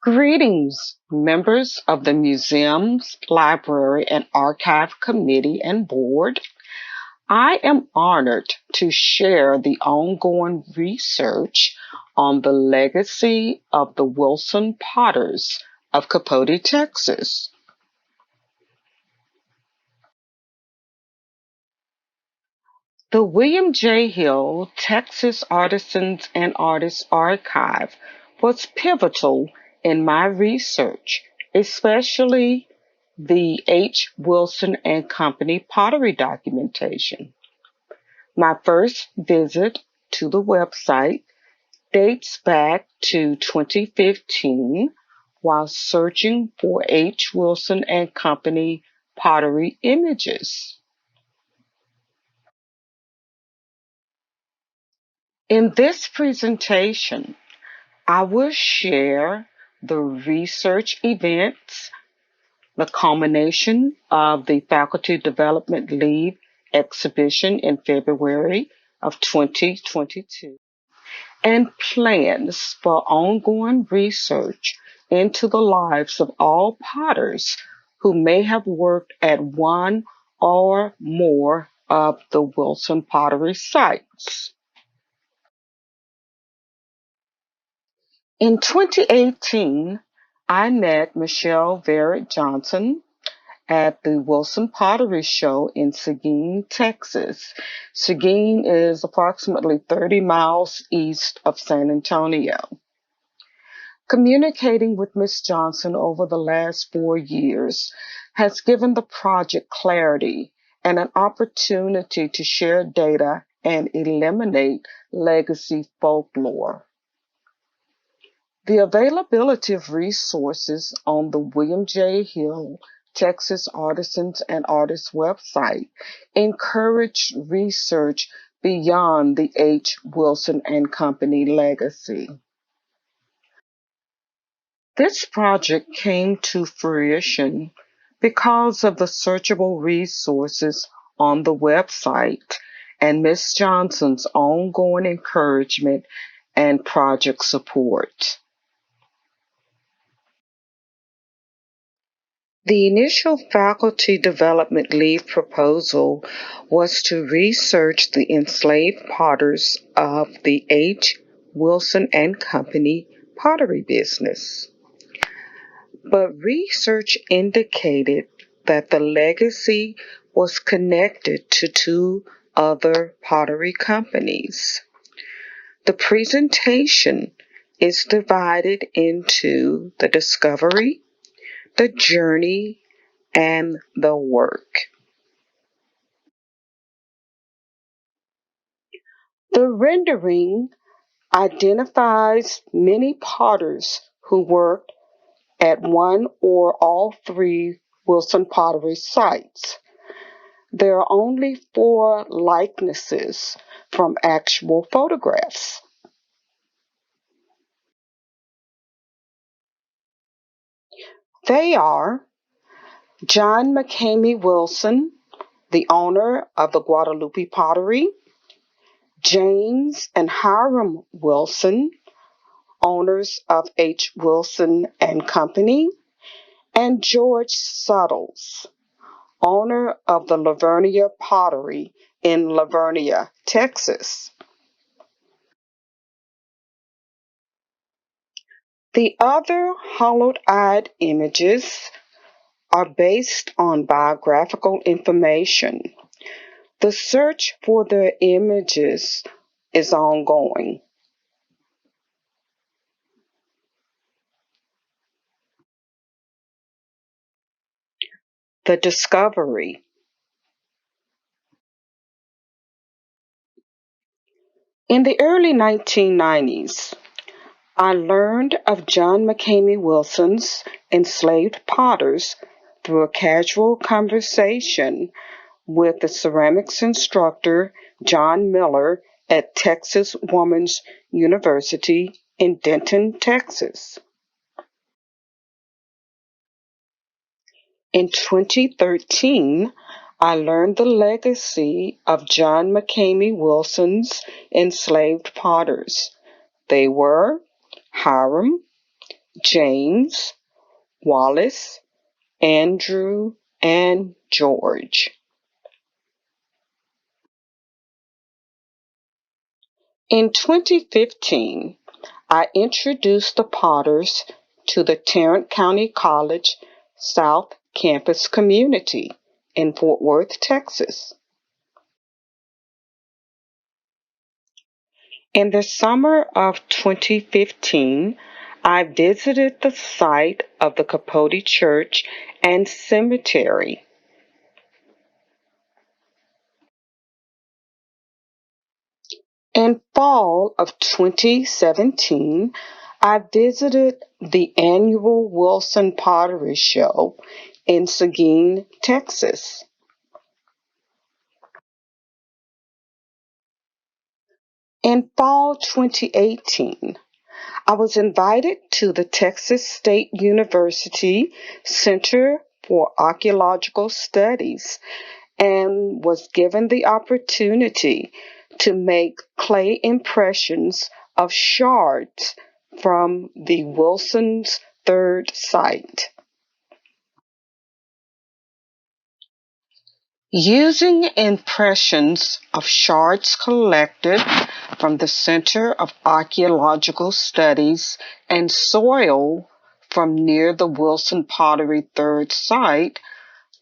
Greetings, members of the Museums, Library, and Archive Committee and Board. I am honored to share the ongoing research on the legacy of the Wilson Potters of Capote, Texas. The William J. Hill Texas Artisans and Artists Archive was pivotal in my research, especially the H. Wilson and Company pottery documentation. My first visit to the website dates back to 2015 while searching for H. Wilson and Company pottery images. In this presentation, I will share the research events, the culmination of the Faculty Development Leave exhibition in February of 2022, and plans for ongoing research into the lives of all potters who may have worked at one or more of the Wilson pottery sites. In 2018, I met Michelle Verrett Johnson at the Wilson Pottery Show in Seguin, Texas. Seguin is approximately 30 miles east of San Antonio. Communicating with Ms. Johnson over the last 4 years has given the project clarity and an opportunity to share data and eliminate legacy folklore. The availability of resources on the William J. Hill Texas Artisans and Artists website encouraged research beyond the H. Wilson and Company legacy. This project came to fruition because of the searchable resources on the website and Ms. Johnson's ongoing encouragement and project support. The initial faculty development leave proposal was to research the enslaved potters of the H. Wilson and Company pottery business. But research indicated that the legacy was connected to two other pottery companies. The presentation is divided into the discovery, the journey, and the work. The rendering identifies many potters who worked at one or all three Wilson pottery sites. There are only 4 likenesses from actual photographs. They are John McCamey Wilson, the owner of the Guadalupe Pottery, James and Hiram Wilson, owners of H. Wilson and Company, and George Suttles, owner of the Lavernia Pottery in Lavernia, Texas. The other hollowed-eyed images are based on biographical information. The search for the images is ongoing. The discovery. In the early 1990s, I learned of John McCamey Wilson's enslaved potters through a casual conversation with the ceramics instructor John Miller at Texas Woman's University in Denton, Texas. In 2013, I learned the legacy of John McCamey Wilson's enslaved potters. They were Hiram, James, Wallace, Andrew, and George. In 2015, I introduced the Potters to the Tarrant County College South Campus community in Fort Worth, Texas. In the summer of 2015, I visited the site of the Capote Church and Cemetery. In fall of 2017, I visited the annual Wilson Pottery Show in Seguin, Texas. In fall 2018, I was invited to the Texas State University Center for Archaeological Studies and was given the opportunity to make clay impressions of shards from the Wilson's third site. Using impressions of shards collected from the Center of Archaeological Studies and soil from near the Wilson Pottery third site,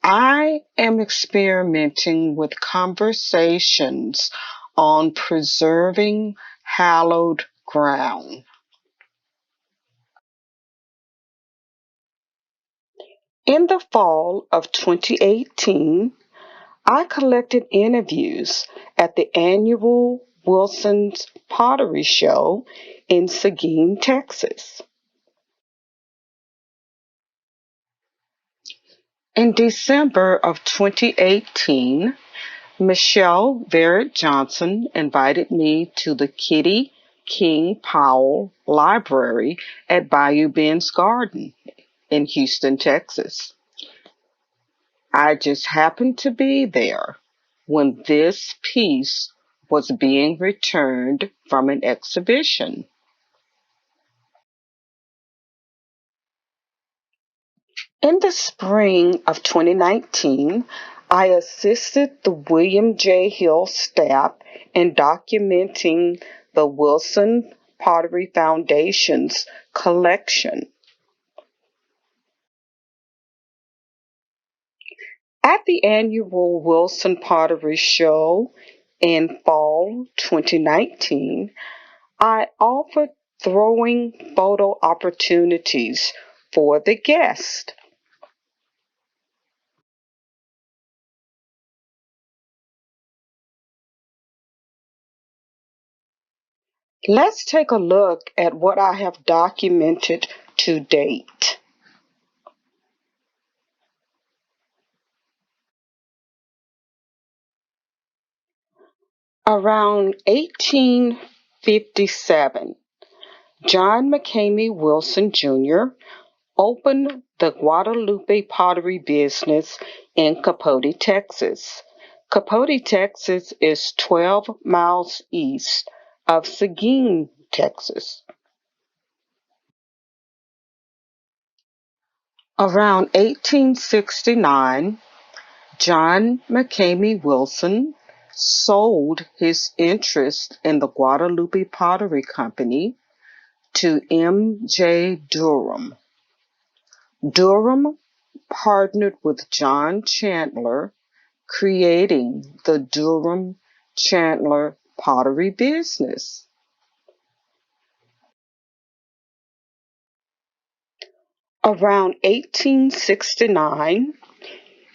I am experimenting with conversations on preserving hallowed ground. In the fall of 2018, I collected interviews at the annual Wilson's Pottery Show in Seguin, Texas. In December of 2018, Michelle Verrett Johnson invited me to the Kitty King Powell Library at Bayou Bend's Garden in Houston, Texas. I just happened to be there when this piece was being returned from an exhibition. In the spring of 2019, I assisted the William J. Hill staff in documenting the Wilson Pottery Foundation's collection. At the annual Wilson Pottery Show in fall 2019, I offered throwing photo opportunities for the guests. Let's take a look at what I have documented to date. Around 1857, John McCamey Wilson Jr. opened the Guadalupe pottery business in Capote, Texas. Capote, Texas is 12 miles east of Seguin, Texas. Around 1869, John McCamey Wilson sold his interest in the Guadalupe Pottery Company to M.J. Durham. Durham partnered with John Chandler, creating the Durham Chandler pottery business. Around 1869,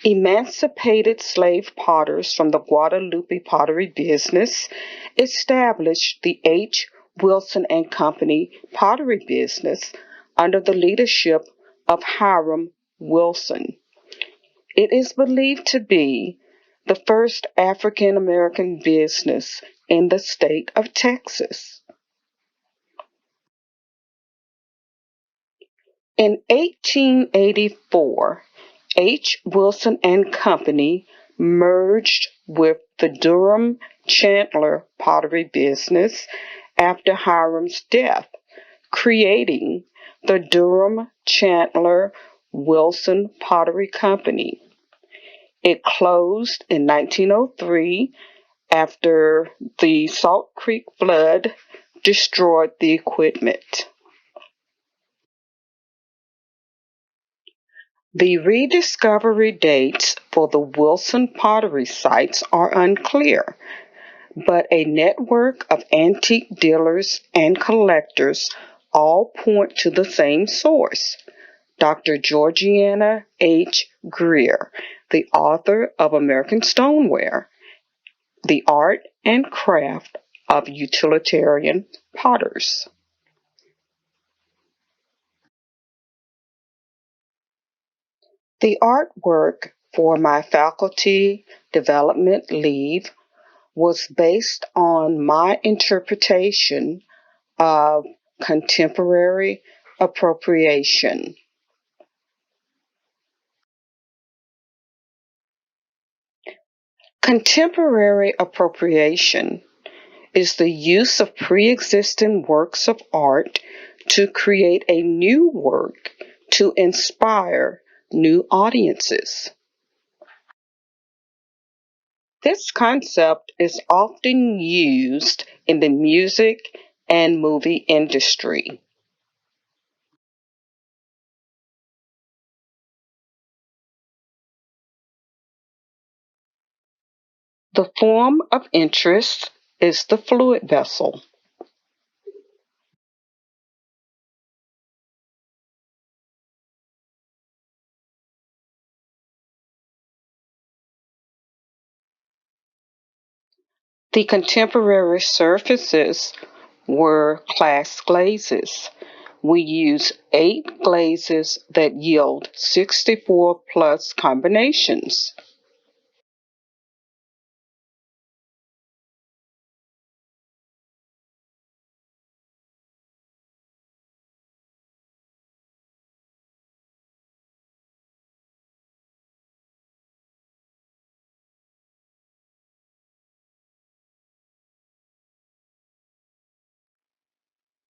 emancipated slave potters from the Guadalupe pottery business established the H. Wilson and Company pottery business under the leadership of Hiram Wilson. It is believed to be the first African American business in the state of Texas. In 1884, H. Wilson and Company merged with the Durham Chandler pottery business after Hiram's death, creating the Durham Chandler Wilson Pottery Company. It closed in 1903 after the Salt Creek flood destroyed the equipment. The rediscovery dates for the Wilson pottery sites are unclear, but a network of antique dealers and collectors all point to the same source. Dr. Georgiana H. Greer, the author of American Stoneware, The Art and Craft of Utilitarian Potters. The artwork for my faculty development leave was based on my interpretation of contemporary appropriation. Contemporary appropriation is the use of pre existing works of art to create a new work to inspire new audiences. This concept is often used in the music and movie industry. The form of interest is the fluid vessel. The contemporary surfaces were class glazes. We use 8 glazes that yield 64 plus combinations.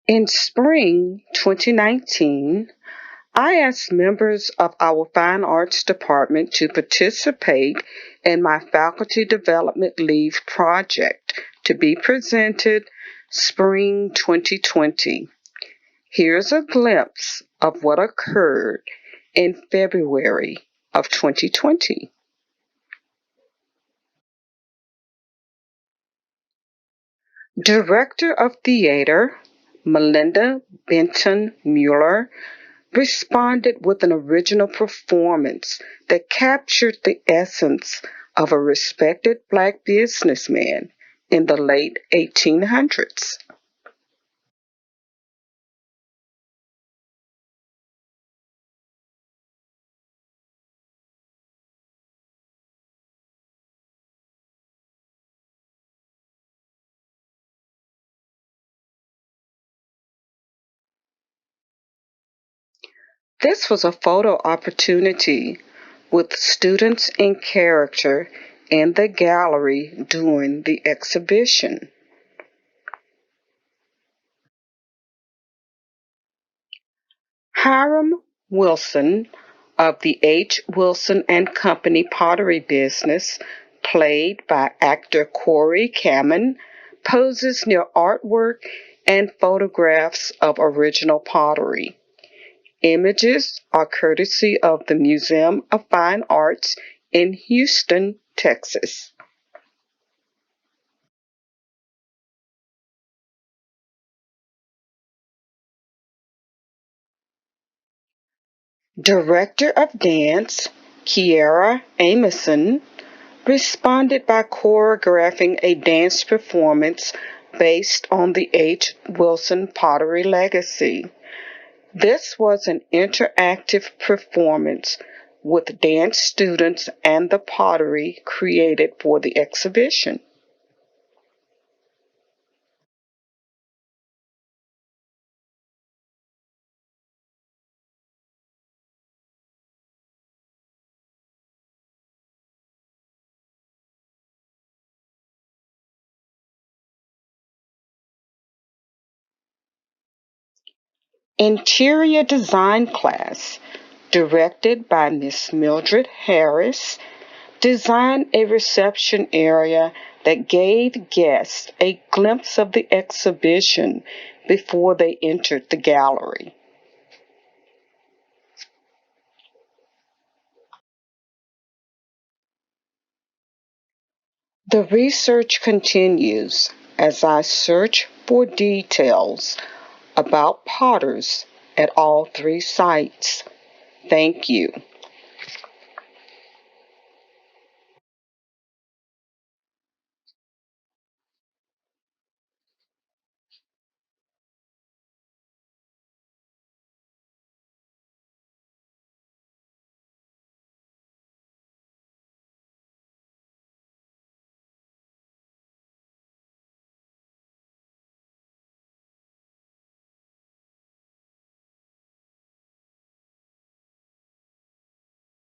In spring 2019, I asked members of our Fine Arts Department to participate in my Faculty Development Leave project to be presented spring 2020. Here's a glimpse of what occurred in February of 2020. Director of Theater Melinda Benton Mueller responded with an original performance that captured the essence of a respected Black businessman in the late 1800s. This was a photo opportunity with students in character in the gallery during the exhibition. Hiram Wilson of the H. Wilson and Company pottery business, played by actor Corey Kamen, poses near artwork and photographs of original pottery. Images are courtesy of the Museum of Fine Arts in Houston, Texas. Director of Dance Kiera Amison responded by choreographing a dance performance based on the H. Wilson pottery legacy. This was an interactive performance with dance students and the pottery created for the exhibition. Interior design class, directed by Miss Mildred Harris, designed a reception area that gave guests a glimpse of the exhibition before they entered the gallery. The research continues as I search for details about potters at all three sites. Thank you.